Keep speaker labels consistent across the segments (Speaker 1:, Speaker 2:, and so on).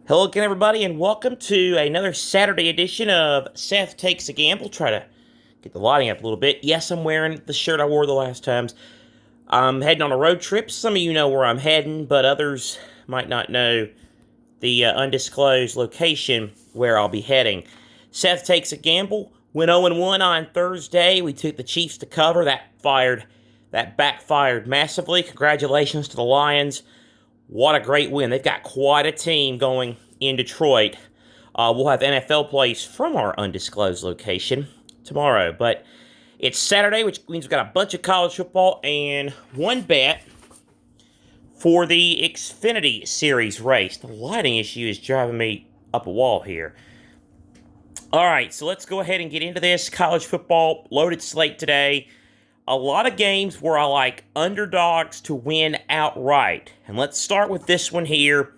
Speaker 1: Hello again, everybody, and welcome to another Saturday edition of Seth Takes a Gamble. Try to get the lighting up a little bit. Yes, I'm wearing the shirt I wore the last times. I'm heading on a road trip. Some of you know where I'm heading, but others might not know the undisclosed location where I'll be heading. Seth Takes a Gamble. Went 0-1 on Thursday. We took the Chiefs to cover. That backfired massively. Congratulations to the Lions. What a great win. They've got quite a team going in Detroit. We'll have NFL plays from our undisclosed location tomorrow. But it's Saturday, which means we've got a bunch of college football and one bet for the Xfinity Series race. The lighting issue is driving me up a wall here. All right, so let's go ahead and get into this. College football, loaded slate today. A lot of games where I like underdogs to win outright. And let's start with this one here.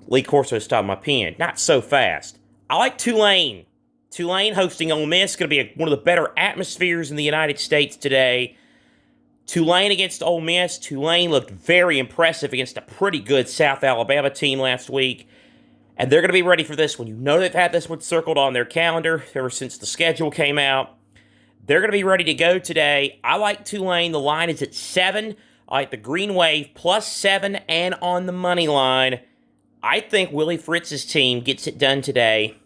Speaker 1: Lee Corso stopped my pen. Not so fast. I like Tulane. Tulane hosting Ole Miss. Going to be one of the better atmospheres in the United States today. Tulane against Ole Miss. Tulane looked very impressive against a pretty good South Alabama team last week. And they're going to be ready for this one. You know they've had this one circled on their calendar ever since the schedule came out. They're going to be ready to go today. I like Tulane. The line is at 7. I like the Green Wave plus 7 and on the money line. I think Willie Fritz's team gets it done today,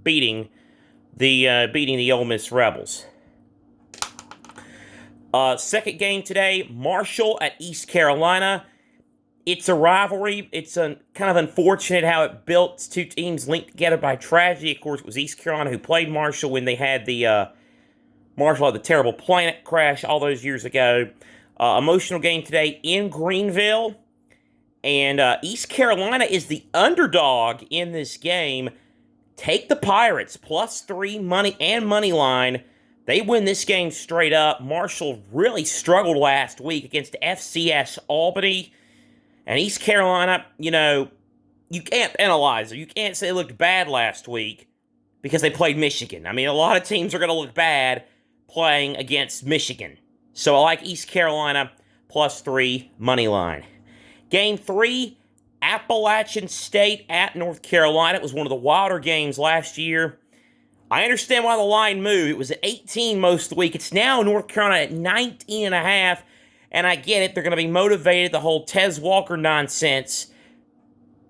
Speaker 1: beating the Ole Miss Rebels. Second game today, Marshall at East Carolina. It's a rivalry. It's kind of unfortunate how it built. Two teams linked together by tragedy. Of course, it was East Carolina who played Marshall when they had Marshall had the terrible plane crash all those years ago. Emotional game today in Greenville. And East Carolina is the underdog in this game. Take the Pirates, plus 3 money line. They win this game straight up. Marshall really struggled last week against FCS Albany. And East Carolina, you can't penalize them. You can't say they looked bad last week because they played Michigan. I mean, a lot of teams are going to look bad playing against Michigan. So I like East Carolina plus 3 money line. Game 3, Appalachian State at North Carolina. It was one of the wilder games last year. I understand why the line moved. It was at 18 most of the week. It's now North Carolina at 19.5. And I get it. They're going to be motivated, the whole Tez Walker nonsense.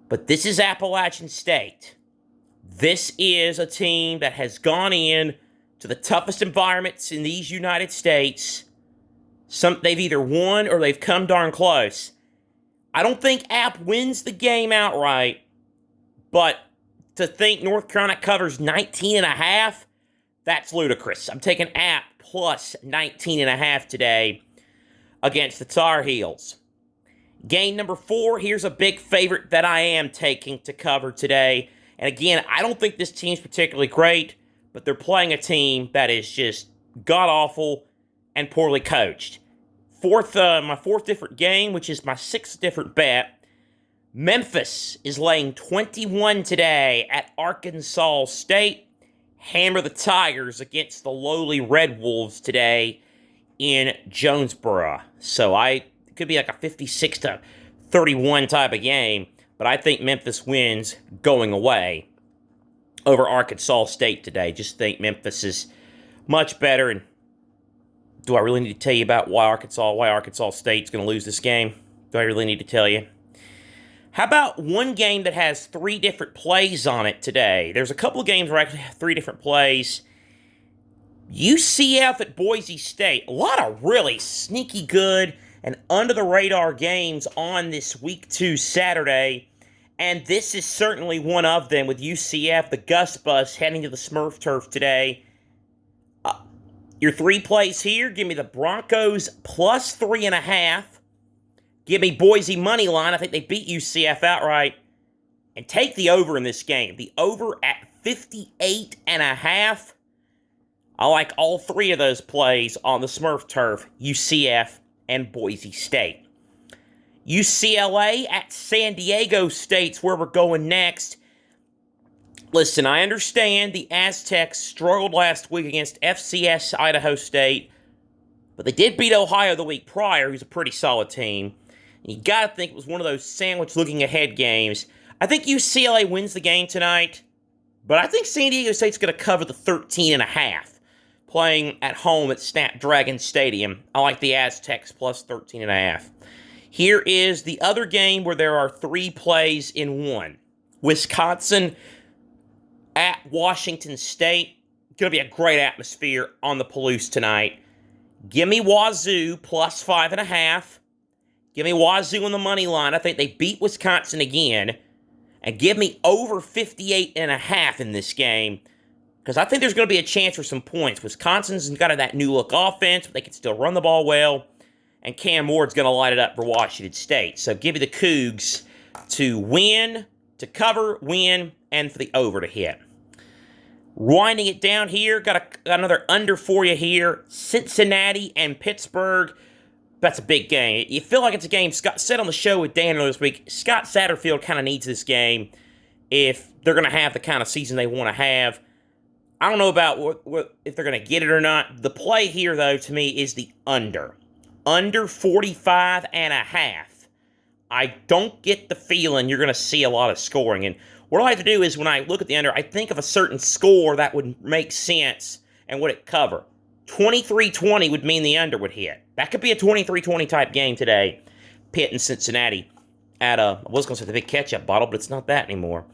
Speaker 1: But this is Appalachian State. This is a team that has gone in to the toughest environments in these United States. They've either won or they've come darn close. I don't think App wins the game outright, but to think North Carolina covers 19.5, that's ludicrous. I'm taking App plus 19.5 today against the Tar Heels. Game number 4, here's a big favorite that I am taking to cover today. And again, I don't think this team's particularly great, but they're playing a team that is just god-awful and poorly coached. My fourth different game, which is my 6th different bet. Memphis is laying 21 today at Arkansas State. Hammer the Tigers against the lowly Red Wolves today in Jonesboro. So it could be like a 56-31 type of game, but I think Memphis wins going away over Arkansas State today. Just think Memphis is much better. And do I really need to tell you about why Arkansas State's going to lose this game? Do I really need to tell you? How about one game that has 3 different plays on it today? There's a couple of games where I actually have 3 different plays. UCF at Boise State. A lot of really sneaky good and under-the-radar games on this Week 2 Saturday. And this is certainly one of them with UCF, the Gus Bus, heading to the Smurf Turf today. Your 3 plays here, give me the Broncos plus 3.5. Give me Boise money line. I think they beat UCF outright. And take the over in this game. The over at 58.5. I like all 3 of those plays on the Smurf Turf, UCF and Boise State. UCLA at San Diego State's where we're going next. Listen, I understand the Aztecs struggled last week against FCS Idaho State, but they did beat Ohio the week prior, who's a pretty solid team. You got to think it was one of those sandwich looking ahead games. I think UCLA wins the game tonight, but I think San Diego State's going to cover the 13.5, playing at home at Snapdragon Stadium. I like the Aztecs plus 13.5. Here is the other game where there are 3 plays in one. Wisconsin at Washington State. Going to be a great atmosphere on the Palouse tonight. Give me Wazoo plus 5.5. Give me Wazoo on the money line. I think they beat Wisconsin again. And give me over 58.5 in this game, because I think there's going to be a chance for some points. Wisconsin's got that new look offense, but they can still run the ball well. And Cam Ward's going to light it up for Washington State. So give me the Cougs to win, to cover, win, and for the over to hit. Winding it down here, got another under for you here. Cincinnati and Pittsburgh. That's a big game. You feel like it's a game. Scott said on the show with Dan this week, Scott Satterfield kind of needs this game if they're going to have the kind of season they want to have. I don't know about if they're going to get it or not. The play here, though, to me, is the under. Under 45.5. I don't get the feeling you're going to see a lot of scoring. And what I like to do is when I look at the under, I think of a certain score that would make sense and would it cover. 23-20 would mean the under would hit. That could be a 23-20 type game today. Pitt and Cincinnati at I was going to say the big ketchup bottle, but it's not that anymore.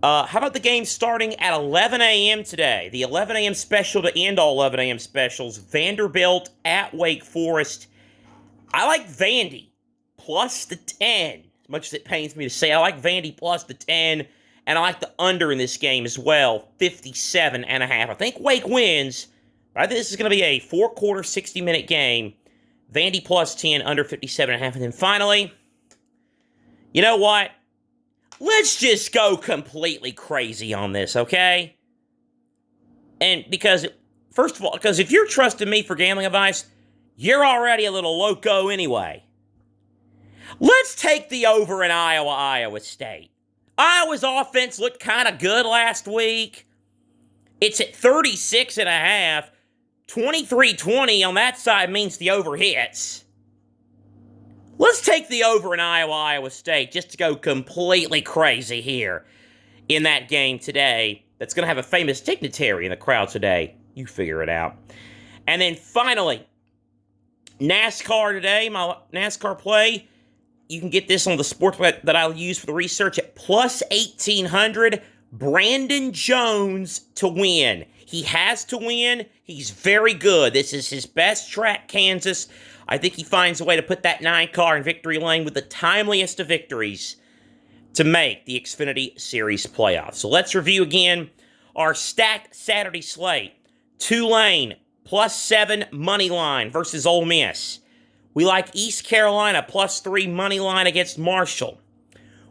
Speaker 1: How about the game starting at 11 a.m. today? The 11 a.m. special to end all 11 a.m. specials. Vanderbilt at Wake Forest. I like Vandy plus the 10. As much as it pains me to say, I like Vandy plus the 10. And I like the under in this game as well, 57.5. I think Wake wins, but I think this is going to be a 4-quarter, 60-minute game. Vandy plus 10, under 57.5. And then finally, you know what? Let's just go completely crazy on this, okay? And because, first of all, because if you're trusting me for gambling advice, you're already a little loco anyway. Let's take the over in Iowa State. Iowa's offense looked kind of good last week. It's at 36.5. 23-20 on that side means the over hits. Let's take the over in Iowa State just to go completely crazy here in that game today. That's going to have a famous dignitary in the crowd today. You figure it out. And then finally, NASCAR today, my NASCAR play. You can get this on the sports that I'll use for the research at plus 1,800. Brandon Jones to win. He has to win. He's very good. This is his best track, Kansas. I think he finds a way to put that 9 car in victory lane with the timeliest of victories to make the Xfinity Series playoffs. So let's review again our stacked Saturday slate. Tulane plus 7 money line versus Ole Miss. We like East Carolina plus 3 money line against Marshall.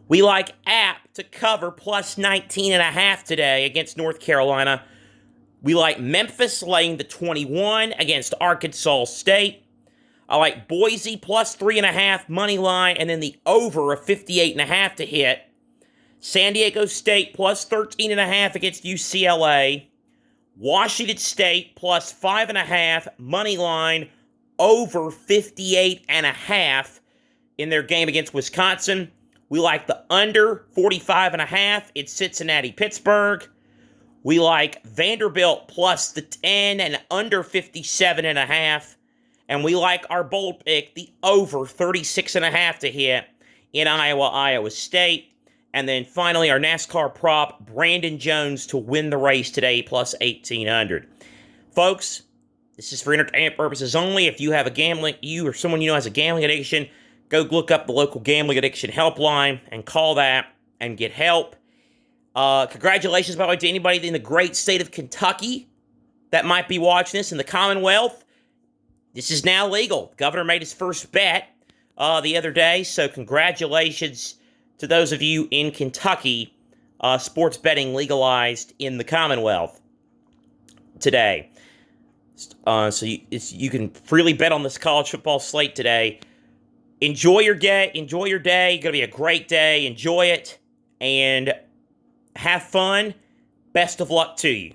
Speaker 1: We like App to cover plus 19.5 today against North Carolina. We like Memphis laying the 21 against Arkansas State. I like Boise plus 3.5 money line, and then the over of 58.5 to hit. San Diego State plus 13.5 against UCLA. Washington State plus 5.5 money line, over 58.5 in their game against Wisconsin. We like the under 45.5 in Cincinnati-Pittsburgh. We like Vanderbilt plus the 10 and under 57.5. And we like our bold pick, the over 36.5 to hit in Iowa State. And then finally, our NASCAR prop, Brandon Jones to win the race today, plus 1,800. Folks, this is for entertainment purposes only. If you have you or someone you know has a gambling addiction, go look up the local gambling addiction helpline and call that and get help. Congratulations, by the way, to anybody in the great state of Kentucky that might be watching this in the Commonwealth. This is now legal. The governor made his first bet the other day, so congratulations to those of you in Kentucky. Sports betting legalized in the Commonwealth today. So you can freely bet on this college football slate today. Enjoy your day. Enjoy your day. It's going to be a great day. Enjoy it and have fun. Best of luck to you.